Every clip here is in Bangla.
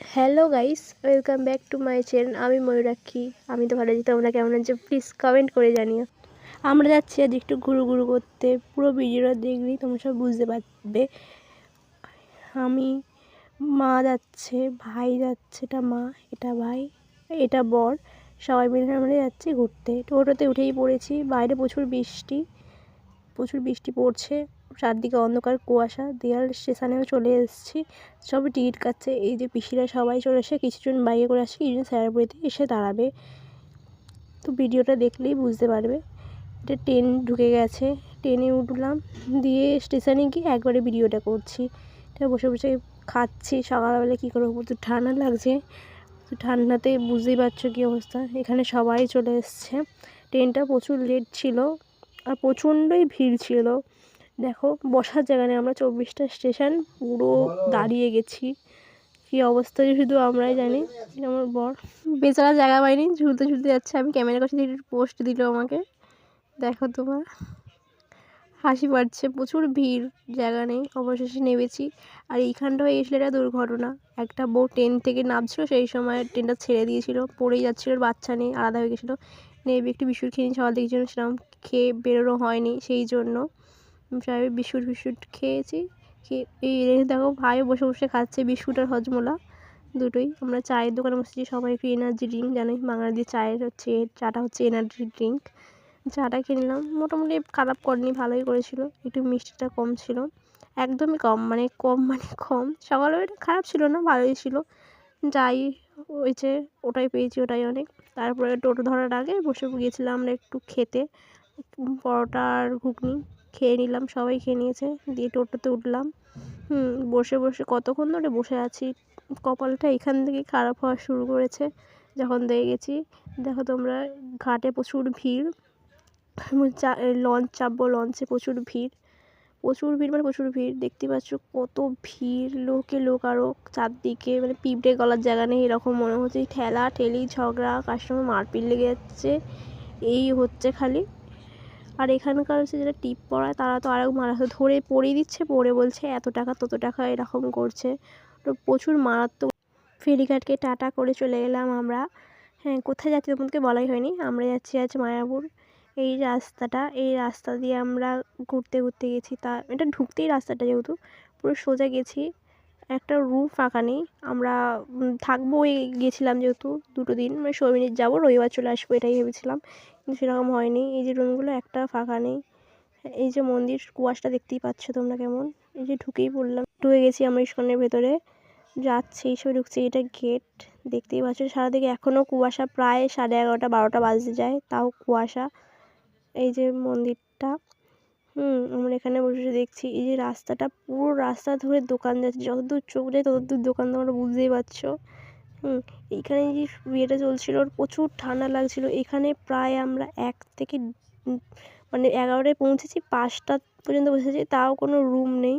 Hello guys, welcome back to my channel. আমি ময়ূরাক্ষী। আমি তো ভালো আছি, তোমরা কেমন আছো প্লিজ কমেন্ট করে জানিও। আমরা যাচ্ছি আজ একটু ঘুরু করতে। পুরো ভিডিওটা দেখলেই তোমরা সব বুঝতে পারবে। আমি, মা যাচ্ছে, ভাই যাচ্ছে, এটা মা, এটা ভাই, এটা বর, সবাই মিলে আমরা যাচ্ছি ঘুরতে। টোটোতে উঠেই পড়েছি। বাইরে প্রচুর বৃষ্টি পড়ছে, চারদিকে অন্ধকার কুয়াশা। দেয়াল স্টেশনেও চলে এসেছি, সব টিকিট কাটছে। এই যে পিসিরা সবাই চলে এসে, কিছুজন বাইকে করে আসছে, কিছুজন স্যারাপুরিতে এসে দাঁড়াবে। তো ভিডিওটা দেখলেই বুঝতে পারবে। এটা ট্রেন ঢুকে গেছে, ট্রেনে উঠলাম, দিয়ে স্টেশনে গিয়ে একবারে ভিডিওটা করছি। এটা বসে বসে খাচ্ছি। সকালবেলা কী করে প্রচুর ঠান্ডা লাগছে, তো ঠান্ডাতে বুঝতেই পারছো কী অবস্থা। এখানে সবাই চলে এসছে। ট্রেনটা প্রচুর লেট ছিল আর প্রচণ্ডই ভিড় ছিল। দেখো, বসার জায়গা নেই। আমরা 24টা স্টেশন পুরো দাঁড়িয়ে গেছি। কী অবস্থা যে শুধু আমরাই জানি। আমার বর বেচারা জায়গা পায়নি, ঝুলতে যাচ্ছে। আমি ক্যামেরা করছি, একটু পোস্ট দিল আমাকে। দেখো তোমার হাসি পাচ্ছে, প্রচুর ভিড়, জায়গা নেই। অবশেষে নেমেছি। আর এইখানটা হয়ে গেছিলো একটা দুর্ঘটনা। একটা বউ ট্রেন থেকে নামছিল, সেই সময় ট্রেনটা ছেড়ে দিয়েছিল, পড়েই যাচ্ছিলো, বাচ্চা নিয়ে আলাদা হয়ে গেছিলো। নেবে একটু বিস্কুট খেয়ে সকাল থেকে জন্য সেরকম খেয়ে বেরোনো হয়নি, সেই জন্য সবাই বিস্কুট খেয়েছি। এই দেখো, ভাইও বসে বসে খাচ্ছে বিস্কুট আর হজমোলা দুটোই। আমরা চায়ের দোকানে বসেছি, সবাই একটু এনার্জি ড্রিঙ্ক, জানোই বাঙালিদের চায়ের হচ্ছে চাটা হচ্ছে এনার্জি ড্রিঙ্ক। চাটা কিনলাম, মোটামুটি খারাপ করেনি, ভালোই করেছিল। একটু মিষ্টিটা কম ছিল, একদমই কম, কম। সকালবেলাটা খারাপ ছিল না, ভালোই ছিল। যাই হয়েছে, ওটাই পেয়েছি, ওটাই অনেক। তারপরে টোটো ধরার আগে বসে গিয়েছিলাম আমরা একটু খেতে, পরোটা আর ঘুগনি খেয়ে নিলাম, সবাই খেয়ে নিয়েছে। দিয়ে টোটোতে উঠলাম। বসে কতক্ষণ ধরে বসে আছি। কপালটা এখান থেকে খারাপ হওয়া শুরু করেছে যখন দেখে গেছি। দেখো তোমরা, ঘাটে প্রচুর ভিড়। লঞ্চ চাপবো, লঞ্চে প্রচুর ভিড়, প্রচুর ভিড়। দেখতে পাচ্ছ কত ভিড়, লোক আরও চারদিকে, পিঁপড়ে গলার জায়গা নেই এরকম মনে হচ্ছে। ঠেলা ঠেলি, ঝগড়া, কাস্টমার মারপিট লেগে যাচ্ছে, এই হচ্ছে খালি। আর এখানকার হচ্ছে যারা টিপ পড়ায়, তারা তো আরও ধরে পড়িয়ে দিচ্ছে, পড়ে বলছে এত টাকা তত টাকা, এরকম করছে। তো প্রচুর মারাত্মক। ফেরিঘাটকে টাটা করে চলে গেলাম আমরা। হ্যাঁ, কোথায় যাচ্ছি তোমাদেরকে বলাই হয়নি। আমরা যাচ্ছি আজ মায়াপুর। এই রাস্তা দিয়ে আমরা ঘুরতে গেছি। এটা ঢুকতেই রাস্তাটা, যেহেতু পুরো সোজা গেছি, একটা রুম ফাঁকা নেই। আমরা থাকবো, গেছিলাম যেহেতু 2 দিন, শনিবার যাবো, রবিবার চলে আসবো, এটাই ভেবেছিলাম, কিন্তু সেরকম হয়নি। এই যে রুমগুলো, একটা ফাঁকা নেই। এই যে মন্দির, কুয়াশটা দেখতেই পাচ্ছ তোমরা কেমন। এই যে ঢুকে গেছি আমরা ইস্কনের ভেতরে, যাচ্ছি, সব ঢুকছি। এটা গেট, দেখতেই পাচ্ছ। সারাদিকে এখনও কুয়াশা, প্রায় 11:30 12টা বাজতে যায়, তাও কুয়াশা। এই যে মন্দিরটা, আমরা এখানে বসে দেখছি। এই যে রাস্তাটা, পুরো রাস্তা ধরে দোকান যাচ্ছে, যতদূর চোখ যায় ততদূর দোকান, তোমরা বুঝতেই পারছো। এইখানে যে বিয়েটা চলছিল, প্রচুর ঠান্ডা লাগছিল। এখানে প্রায় আমরা 1 থেকে 11টায় পৌঁছেছি, 5টা পর্যন্ত বসেছি, তাও কোনো রুম নেই।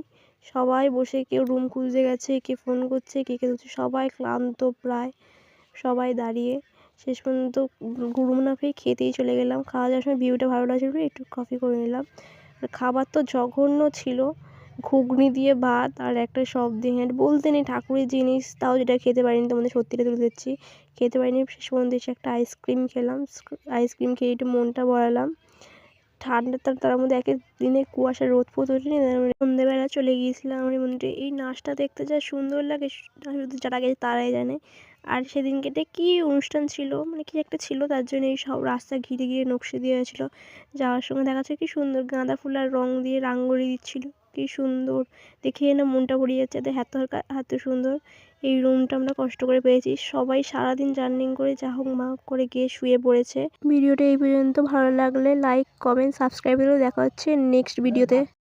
সবাই বসে, কেউ রুম খুঁজতে গেছে, কে ফোন করছে, কে ধরছে, সবাই ক্লান্ত প্রায়, সবাই দাঁড়িয়ে। শেষ পর্যন্ত রুম না পেয়ে খেতেই চলে গেলাম। খাওয়া যাওয়ার সময় ভিউটা ভালো লাগছিল, একটু কফি করে নিলাম। আর খাবার তো জঘন্য ছিল, ঘুগনি দিয়ে ভাত আর একটা সব দিয়ে, বলতে নেই ঠাকুরের জিনিস, তাও যেটা খেতে পারিনি, তোমাদের সত্যিটা তুলে দিচ্ছি, খেতে পারিনি। শেষ পর্যন্ত এসে একটা আইসক্রিম খেলাম, আইসক্রিম খেয়ে একটু মনটা ভরালাম। ঠান্ডা, তার মধ্যে একের দিনে কুয়াশা, রোদ ফোদ ওঠেনি। সন্ধ্যেবেলা চলে গিয়েছিলাম আমার মন্দিরে। এই নাচটা দেখতে যা সুন্দর লাগে, শুধু যারা গেছে তারাই জানে। আর সেদিনকেটে কী অনুষ্ঠান ছিল, কি একটা ছিল, তার জন্য এই সব রাস্তা ঘিরে নকশি দেওয়া হয়েছিল। যাওয়ার সময় দেখা যাচ্ছে কি সুন্দর গাঁদা ফুল আর রং দিয়ে রাঙ্গোলি দিচ্ছিল, কি সুন্দর দেখে যেন মনটা ভরিয়ে যাচ্ছে। এত সুন্দর এই রুমটা আমরা কষ্ট করে পেয়েছি। সবাই সারাদিন জার্নি করে যা হোক মা করে গিয়ে শুয়ে পড়েছে। ভিডিওটা এই পর্যন্ত। ভালো লাগলে লাইক, কমেন্ট, সাবস্ক্রাইব করে দেখা হচ্ছে নেক্সট ভিডিওতে।